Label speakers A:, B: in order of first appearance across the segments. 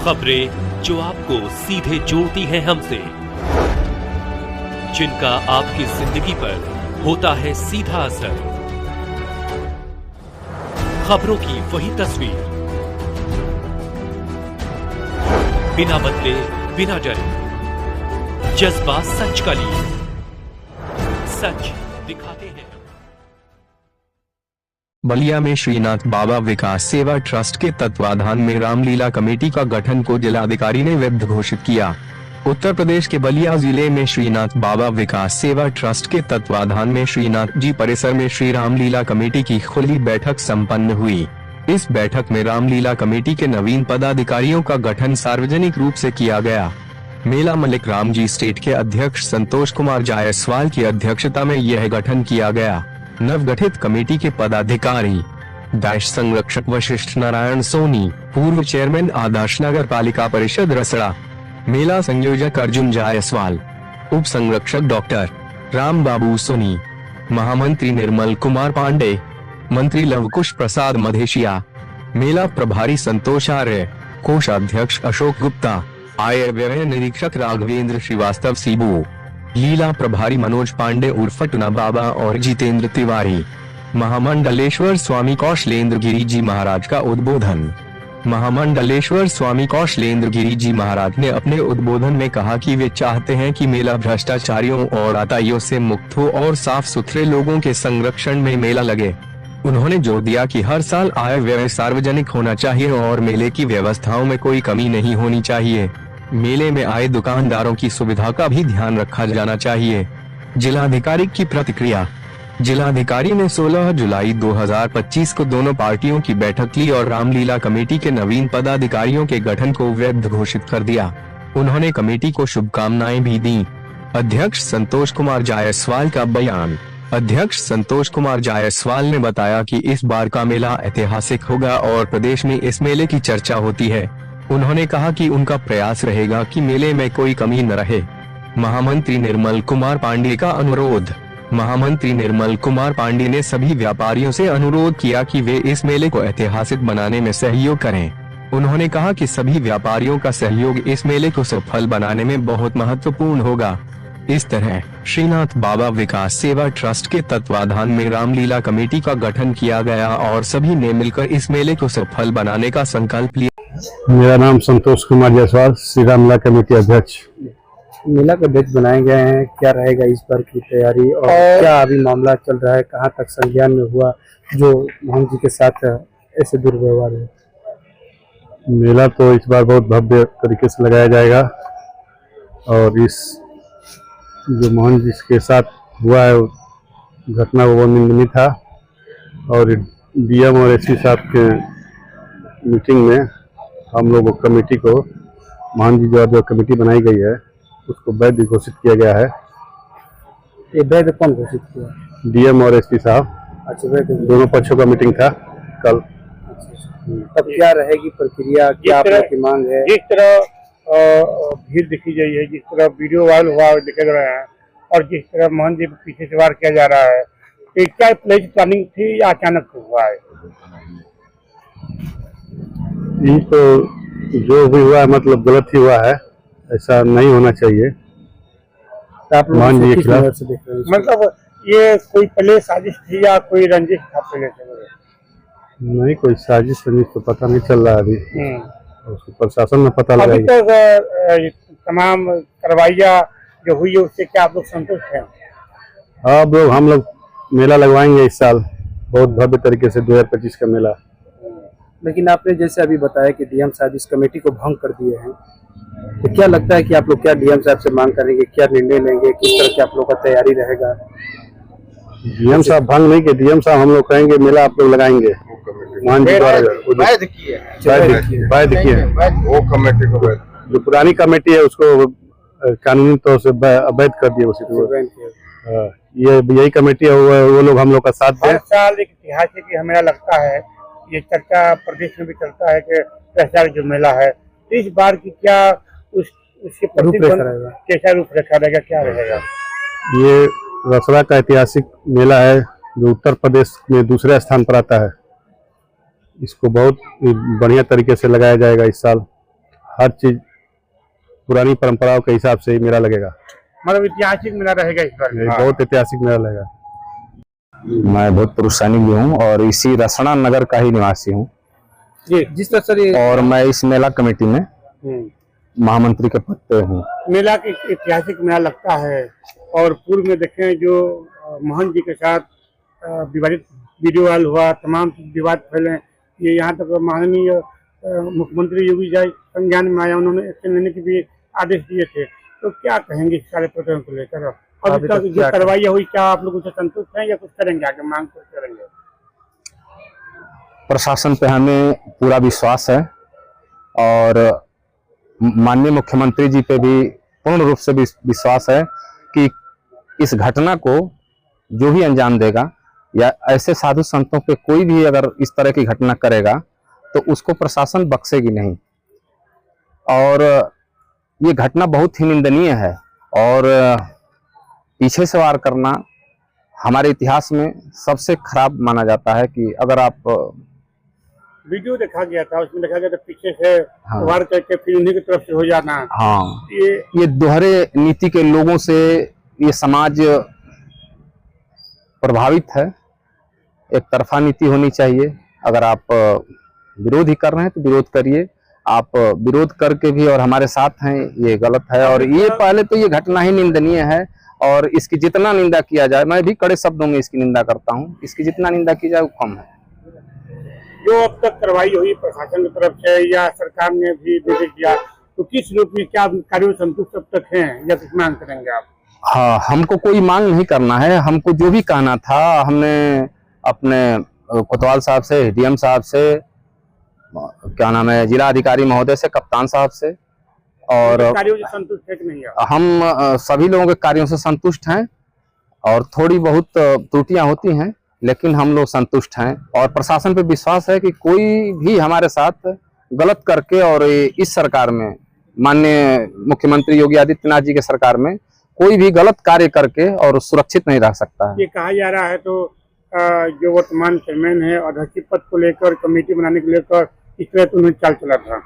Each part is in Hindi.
A: खबरें जो आपको सीधे जोड़ती हैं हमसे, जिनका आपकी जिंदगी पर होता है सीधा असर। खबरों की वही तस्वीर, बिना बदले बिना डरे, जज्बा सच का लिए, सच दिखाते हैं।
B: बलिया में श्रीनाथ बाबा विकास सेवा ट्रस्ट के तत्वाधान में रामलीला कमेटी का गठन को जिलाधिकारी ने वैध घोषित किया। उत्तर प्रदेश के बलिया जिले में श्रीनाथ बाबा विकास सेवा ट्रस्ट के तत्वाधान में श्रीनाथ जी परिसर में श्री रामलीला कमेटी की खुली बैठक संपन्न हुई। इस बैठक में रामलीला कमेटी के नवीन पदाधिकारियों का गठन सार्वजनिक रूप से किया गया। मेला मलिक राम जी स्टेट के अध्यक्ष संतोष कुमार जायसवाल की अध्यक्षता में यह गठन किया गया। नवगठित कमेटी के पदाधिकारी दाश संरक्षक वशिष्ठ नारायण सोनी, पूर्व चेयरमैन आदर्श नगर पालिका परिषद रसड़ा, मेला संयोजक अर्जुन जायसवाल, उप संरक्षक डॉक्टर राम बाबू सोनी, महामंत्री निर्मल कुमार पांडे, मंत्री लवकुश प्रसाद मधेशिया, मेला प्रभारी संतोष आर्य, कोषाध्यक्ष अशोक गुप्ता, आय व्यय निरीक्षक राघवेंद्र श्रीवास्तव सीबू, लीला प्रभारी मनोज पांडे उर्फ टुना बाबा और जितेंद्र तिवारी, महामंडलेश्वर स्वामी कौशलेंद्र गिरी जी महाराज का उद्बोधन। महामंडलेश्वर स्वामी कौशलेंद्र गिरी जी महाराज ने अपने उद्बोधन में कहा कि वे चाहते हैं कि मेला भ्रष्टाचारियों और आताइयों से मुक्त हो और साफ सुथरे लोगों के संरक्षण में मेला लगे। उन्होंने जोर दिया कि हर साल आय व्यय सार्वजनिक होना चाहिए और मेले की व्यवस्थाओं में कोई कमी नहीं होनी चाहिए। मेले में आए दुकानदारों की सुविधा का भी ध्यान रखा जाना चाहिए। जिलाधिकारी की प्रतिक्रिया। जिलाधिकारी ने 16 जुलाई 2025 को दोनों पार्टियों की बैठक ली और रामलीला कमेटी के नवीन पदाधिकारियों के गठन को वैध घोषित कर दिया। उन्होंने कमेटी को शुभकामनाएं भी दी। अध्यक्ष संतोष कुमार जायसवाल का बयान। अध्यक्ष संतोष कुमार जायसवाल ने बताया कि इस बार का मेला ऐतिहासिक होगा और प्रदेश में इस मेले की चर्चा होती है। उन्होंने कहा कि उनका प्रयास रहेगा कि मेले में कोई कमी न रहे। महामंत्री निर्मल कुमार पांडे का अनुरोध। महामंत्री निर्मल कुमार पांडे ने सभी व्यापारियों से अनुरोध किया कि वे इस मेले को ऐतिहासिक बनाने में सहयोग करें। उन्होंने कहा कि सभी व्यापारियों का सहयोग इस मेले को सफल बनाने में बहुत महत्वपूर्ण होगा। इस तरह श्रीनाथ बाबा विकास सेवा ट्रस्ट के तत्वाधान में रामलीला कमेटी का गठन किया गया और सभी ने मिलकर इस मेले को सफल बनाने का संकल्प लिया।
C: मेरा नाम संतोष कुमार जायसवाल, श्री रामलीला कमेटी अध्यक्ष।
D: मेला के अध्यक्ष बनाए गए हैं, क्या रहेगा इस बार की तैयारी और क्या अभी मामला चल रहा है, कहाँ तक संज्ञान में हुआ जो मोहन जी के साथ ऐसे दुर्व्यवहार है?
C: मेला तो इस बार बहुत भव्य तरीके से लगाया जाएगा और इस जो मोहन जी के साथ हुआ है घटना वो निंदनीय था और डीएम और एसपी साहब के मीटिंग में हम लोग कमेटी को मोहन जी जो कमेटी बनाई गई है उसको वैध घोषित किया गया है।
D: ये वैध कौन घोषित किया?
C: डीएम और एसपी साहब।
D: अच्छा, वैध
C: दोनों पक्षों का मीटिंग था कल।
D: तब क्या रहेगी प्रक्रिया, क्या आपकी मांग है?
E: जिस तरह भीड़ दिखी गई है, जिस तरह वीडियो वायरल हुआ दिख रहे हैं और जिस तरह मोहन जी पीछे से वार किया जा रहा है, तो क्या प्लानिंग थी या अचानक हुआ है?
C: ये तो जो भी हुआ है मतलब गलत ही हुआ है, ऐसा नहीं होना चाहिए।
D: आप
C: मोहन जी के खिलाफ
E: मतलब ये कोई पहले साजिश थी या कोई रंजिश था पहले से?
C: नहीं, कोई साजिश तो पता नहीं चल रहा है अभी। उसको प्रशासन में पता
E: अभी
C: लगाएगा।
E: तो तमाम कार्रवाइयाँ जो हुई है उससे क्या आप लोग संतुष्ट हैं?
C: अब हम लोग मेला लगवाएंगे इस साल बहुत भव्य तरीके से 2025 का मेला।
D: लेकिन आपने जैसे अभी बताया कि डीएम साहब इस कमेटी को भंग कर दिए हैं, तो क्या लगता है कि आप लोग क्या डीएम साहब से मांग करेंगे, क्या निर्णय लेंगे, किस तरह की आप लोग का तैयारी रहेगा?
C: डीएम साहब भंग नहीं के डीएम साहब हम लोग कहेंगे मेला आप लोग लगाएंगे। मोहन जी द्वारा
F: वो कमेटी को
C: जो पुरानी कमेटी है उसको कानूनी तौर से अवैध कर दिया उसी को। ये यही कमेटी है वो लोग हम लोग का साथ दें।
E: हर साल एक इतिहास है कि हमें लगता है ये चर्चा प्रदेश में भी चलता है कि भ्रष्टाचार जो मेला है, तो इस बार की क्या उसके कैसा रूपरेखा रहेगा, क्या रहेगा?
C: ये रसड़ा का ऐतिहासिक मेला है जो उत्तर प्रदेश में दूसरे स्थान पर आता है। इसको बहुत बढ़िया तरीके से लगाया जाएगा इस साल। हर चीज पुरानी परंपराओं के हिसाब से ही मेला लगेगा।
E: मतलब ऐतिहासिक मेला रहेगा इस बार।
C: ये बहुत ऐतिहासिक मेला लगेगा।
G: मैं भूतपूर्व सैनिक भी हूँ और इसी रसना नगर का ही निवासी हूँ
E: जी। जिस तरह से
G: और मैं इस मेला कमेटी में महामंत्री के पद पे हूँ।
E: मेला के ऐतिहासिक मेला लगता है और पूर्व में देखें जो मोहन जी के साथ विवादित वीडियो वायरल हुआ, तमाम विवाद फैले, ये यहाँ तक माननीय मुख्यमंत्री योगी जी संज्ञान में आया, उन्होंने एक्शन लेने के भी आदेश दिए थे। तो क्या कहेंगे इस सारे प्रकरण को लेकर? अभी तक जो कार्रवाई हुई, क्या आप लोग उससे संतुष्ट हैं या कुछ करेंगे आगे, मांग कुछ करेंगे?
G: प्रशासन पे हमें पूरा विश्वास है और माननीय मुख्यमंत्री जी पे भी पूर्ण रूप से विश्वास है कि इस घटना को जो भी अंजाम देगा या ऐसे साधु संतों पे कोई भी अगर इस तरह की घटना करेगा तो उसको प्रशासन बख्शेगी नहीं। और ये घटना बहुत ही निंदनीय है और पीछे से वार करना हमारे इतिहास में सबसे खराब माना जाता है। कि अगर आप
E: वीडियो देखा गया था, उसमें देखा गया था पीछे से वार करके फिर उन्हीं की तरफ से हो जाना।
G: हाँ, ये दोहरे नीति के लोगों से ये समाज प्रभावित है। एक तरफा नीति होनी चाहिए। अगर आप विरोध ही कर रहे हैं तो विरोध करिए, आप विरोध करके भी और हमारे साथ हैं ये गलत है। और ये पहले तो ये घटना ही निंदनीय है और इसकी जितना निंदा किया जाए, मैं भी कड़े शब्दों में इसकी निंदा करता हूँ, इसकी जितना निंदा की जाए वो कम है।
E: जो अब तक कार्रवाई हुई प्रशासन की तरफ से या सरकार ने भी निर्देश दिया, तो किस रूप में क्या कार्यों में संतुष्ट अब तक हैं या कुछ मांग करेंगे आप?
G: हाँ, हमको कोई मांग नहीं करना है। हमको जो भी कहना था हमने अपने कोतवाल साहब से, डीएम साहब से, क्या नाम है, जिला अधिकारी महोदय से, कप्तान साहब से, और
E: कार्यों से संतुष्ट है कि नहीं?
G: हम सभी लोगों के कार्यों से संतुष्ट हैं और थोड़ी बहुत त्रुटियां होती हैं लेकिन हम लोग संतुष्ट हैं। और प्रशासन पे विश्वास है कि कोई भी हमारे साथ गलत करके, और इस सरकार में माननीय मुख्यमंत्री योगी आदित्यनाथ जी के सरकार में कोई भी गलत कार्य करके और सुरक्षित नहीं रह सकता है।
E: ये कहा जा रहा है तो जो वर्तमान चेयरमैन है अध्यक्ष पद को लेकर, कमेटी बनाने को लेकर इस तरह तो उन्हें चाल चला था।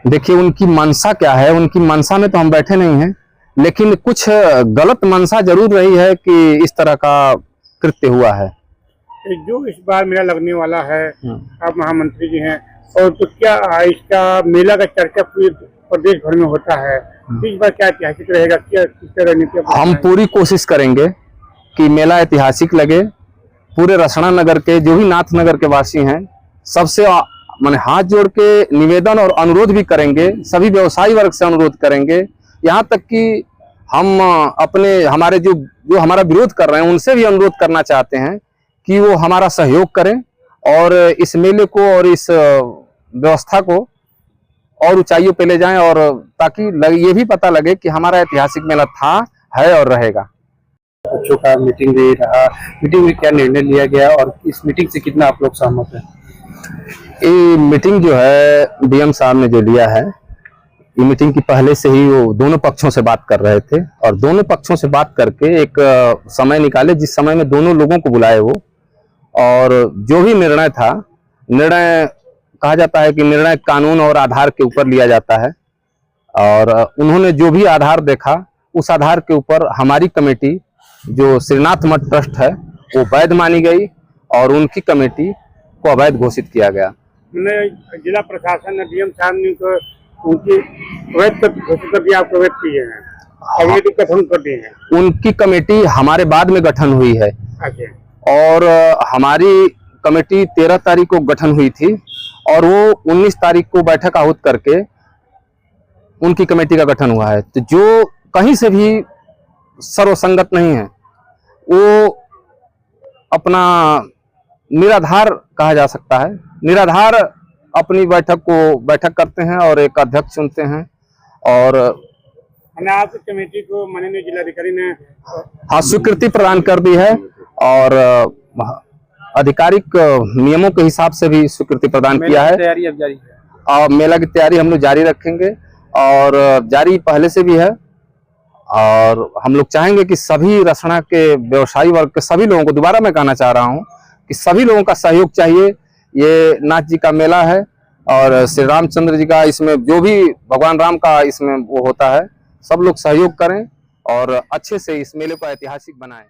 G: देखिए उनकी मंशा क्या है, उनकी मंशा में तो हम बैठे नहीं हैं, लेकिन कुछ गलत मंशा जरूर रही है कि इस तरह का कृत्य हुआ है।
E: जो इस बार मेला लगने वाला है, आप महामंत्री जी हैं, और तो क्या इसका मेला का चर्चा पूरे प्रदेश भर में होता है, इस बार क्या ऐतिहासिक रहेगा, क्या किस तरह रणनीति?
G: हम पूरी कोशिश करेंगे कि मेला ऐतिहासिक लगे। पूरे रसना नगर के जो भी नाथ नगर के वासी हैं सबसे माने हाथ जोड़ के निवेदन और अनुरोध भी करेंगे, सभी व्यवसायी वर्ग से अनुरोध करेंगे, यहाँ तक कि हम हमारे जो हमारा विरोध कर रहे हैं उनसे भी अनुरोध करना चाहते हैं कि वो हमारा सहयोग करें और इस मेले को और इस व्यवस्था को और ऊंचाइयों पे ले जाएं, और ताकि ये भी पता लगे कि हमारा ऐतिहासिक मेला था, है और रहेगा।
D: बच्चों का मीटिंग भी रहा, मीटिंग में क्या निर्णय लिया गया और इस मीटिंग से कितना आप लोग सहमत हैं?
G: ये मीटिंग जो है डीएम साहब ने जो लिया है, ये मीटिंग की पहले से ही वो दोनों पक्षों से बात कर रहे थे और दोनों पक्षों से बात करके एक समय निकाले जिस समय में दोनों लोगों को बुलाए वो, और जो भी निर्णय था, निर्णय कहा जाता है कि निर्णय कानून और आधार के ऊपर लिया जाता है, और उन्होंने जो भी आधार देखा उस आधार के ऊपर हमारी कमेटी जो श्रीनाथ मठ ट्रस्ट है वो वैध मानी गई और उनकी कमेटी को अवैध घोषित किया गया।
E: जिला प्रशासन ने डीएम साहब ने उनकी अवैध घोषित कर दिया, आप अवैध किए हैं, कमेटी गठन कर दिए हैं।
G: उनकी कमेटी हमारे बाद में गठन हुई है।
E: अच्छा।
G: और हमारी कमेटी 13 तारीख को गठन हुई थी और वो 19 तारीख को बैठक आहूत करके उनकी कमेटी का गठन हुआ है। तो जो कहीं से भी सर्वसंगत नहीं है, वो अपना निराधार कहा जा सकता है, निराधार अपनी बैठक करते हैं और एक अध्यक्ष चुनते हैं। और
E: आपकी कमेटी को माननीय जिलाधिकारी ने
G: हाँ स्वीकृति प्रदान कर दी है और आधिकारिक नियमों के हिसाब से भी स्वीकृति प्रदान किया है।
D: तैयारी अब जारी है
G: और मेला की तैयारी हम लोग जारी रखेंगे और जारी पहले से भी है, और हम लोग चाहेंगे कि सभी रसना के व्यवसायी वर्ग के सभी लोगों को, दोबारा मैं कहना चाह रहा हूं कि सभी लोगों का सहयोग चाहिए। ये नाथ जी का मेला है, और श्री रामचंद्र जी का इसमें जो भी भगवान राम का इसमें वो होता है, सब लोग सहयोग करें और अच्छे से इस मेले को ऐतिहासिक बनाएं।